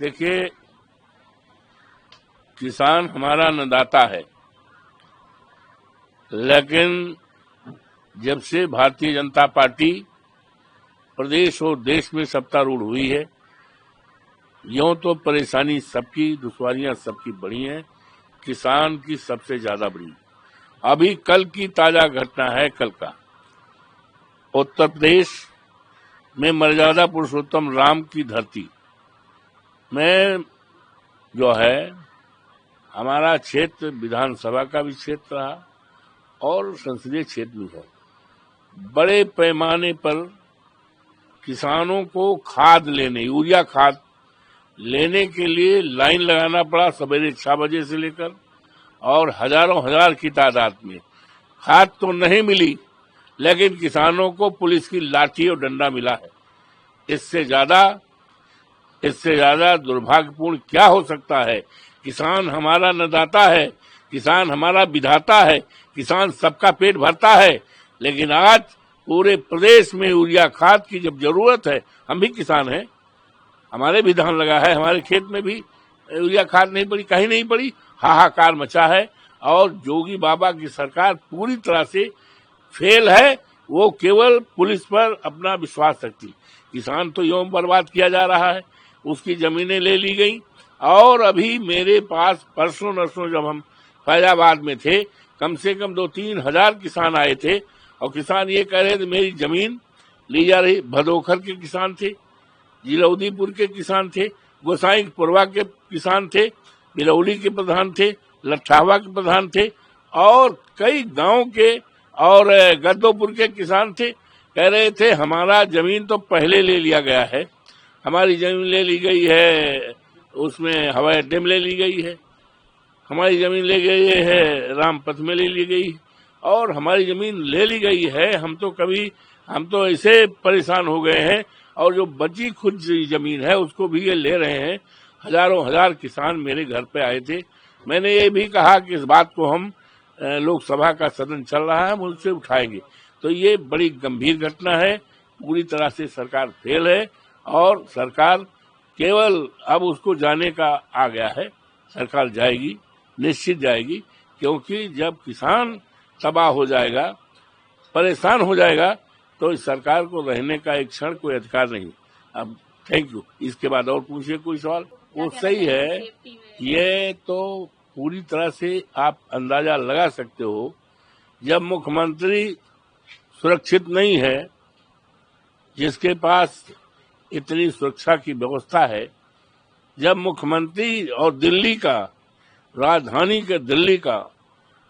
देखिए, किसान हमारा अन्नदाता है, लेकिन जब से भारतीय जनता पार्टी प्रदेश और देश में सत्तारूढ़ हुई है, यूं तो परेशानी सबकी, दुश्वारियां सबकी बढ़ी हैं, किसान की सबसे ज्यादा बढ़ी। अभी कल की ताजा घटना है, कल का उत्तर प्रदेश में मर्यादा पुरुषोत्तम राम की धरती में जो है हमारा क्षेत्र विधानसभा का भी क्षेत्र रहा और संसदीय क्षेत्र भी है। बड़े पैमाने पर किसानों को खाद लेने, यूरिया खाद लेने के लिए लाइन लगाना पड़ा सवेरे 6 बजे से लेकर, और हजारों हजार की तादाद में। खाद तो नहीं मिली, लेकिन किसानों को पुलिस की लाठी और डंडा मिला है। इससे ज्यादा दुर्भाग्यपूर्ण क्या हो सकता है। किसान हमारा अन्नदाता है, किसान हमारा विधाता है, किसान सबका पेट भरता है, लेकिन आज पूरे प्रदेश में यूरिया खाद की जब जरूरत है, हम भी किसान हैं, हमारे भी धान लगा है, हमारे खेत में भी यूरिया खाद नहीं पड़ी, कहीं नहीं पड़ी, हाहाकार मचा है। और योगी बाबा की सरकार पूरी तरह से फेल है। वो केवल पुलिस पर अपना विश्वास रखती। किसान तो यूं बर्बाद किया जा रहा है, उसकी जमीनें ले ली गई। और अभी मेरे पास परसों नरसों जब हम फैजाबाद में थे, कम से कम 2-3 हजार किसान आए थे, और किसान ये कह रहे थे मेरी जमीन ली जा रही। भदोखर के किसान थे, जिलौदीपुर के किसान थे, गोसाईपुरवा के किसान थे, बिरौली के प्रधान थे, लट्ठावा के प्रधान थे, और कई गांव के और गद्दोपुर के किसान थे। कह रहे थे हमारा जमीन तो पहले ले लिया गया है, हमारी जमीन ले ली गई है, उसमें हवाई अड्डे में ले ली गई है, हमारी जमीन ले गई है रामपथ में ले ली गई, और हमारी जमीन ले ली गई है। हम तो ऐसे परेशान हो गए हैं, और जो बची खुद जमीन है उसको भी ये ले रहे हैं। हजारों हजार किसान मेरे घर पे आए थे। मैंने ये भी कहा कि इस बात को हम लोकसभा का सदन चल रहा है, हम उससे उठाएंगे। तो ये बड़ी गंभीर घटना है। पूरी तरह से सरकार फेल है, और सरकार केवल अब उसको जाने का आ गया है। सरकार जाएगी, निश्चित जाएगी, क्योंकि जब किसान तबाह हो जाएगा, परेशान हो जाएगा, तो इस सरकार को रहने का एक क्षण कोई अधिकार नहीं। अब थैंक यू। इसके बाद और पूछिए कोई सवाल। वो सही है, ये तो पूरी तरह से आप अंदाजा लगा सकते हो। जब मुख्यमंत्री सुरक्षित नहीं है, जिसके पास इतनी सुरक्षा की व्यवस्था है, जब मुख्यमंत्री और दिल्ली का, राजधानी के दिल्ली का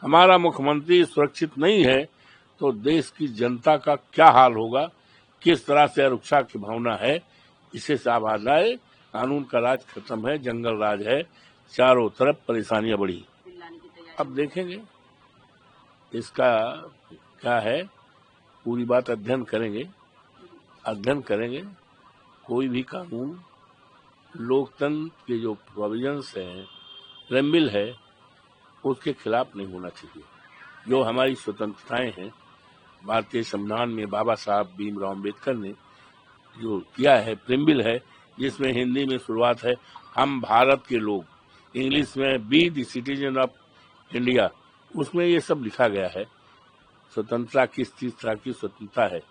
हमारा मुख्यमंत्री सुरक्षित नहीं है, तो देश की जनता का क्या हाल होगा, किस तरह से अरुक्षा की भावना है। इसे सावधान आए, कानून का राज खत्म है, जंगल राज है, चारों तरफ परेशानियां बढ़ी। अब देखेंगे इसका क्या है, पूरी बात अध्ययन करेंगे। कोई भी कानून लोकतंत्र के जो प्रोविजंस हैं, प्रेम्बिल है, उसके खिलाफ नहीं होना चाहिए। जो हमारी स्वतंत्रताएं हैं, भारतीय संविधान में बाबा साहब भीमराव अम्बेडकर ने जो किया है, प्रेम्बिल है, जिसमें हिंदी में शुरुआत है हम भारत के लोग, इंग्लिश में be the citizen of India, उसमें ये सब लिखा गया है। स्वतंत्रता किस चीज तरह की स्वतंत्रता है,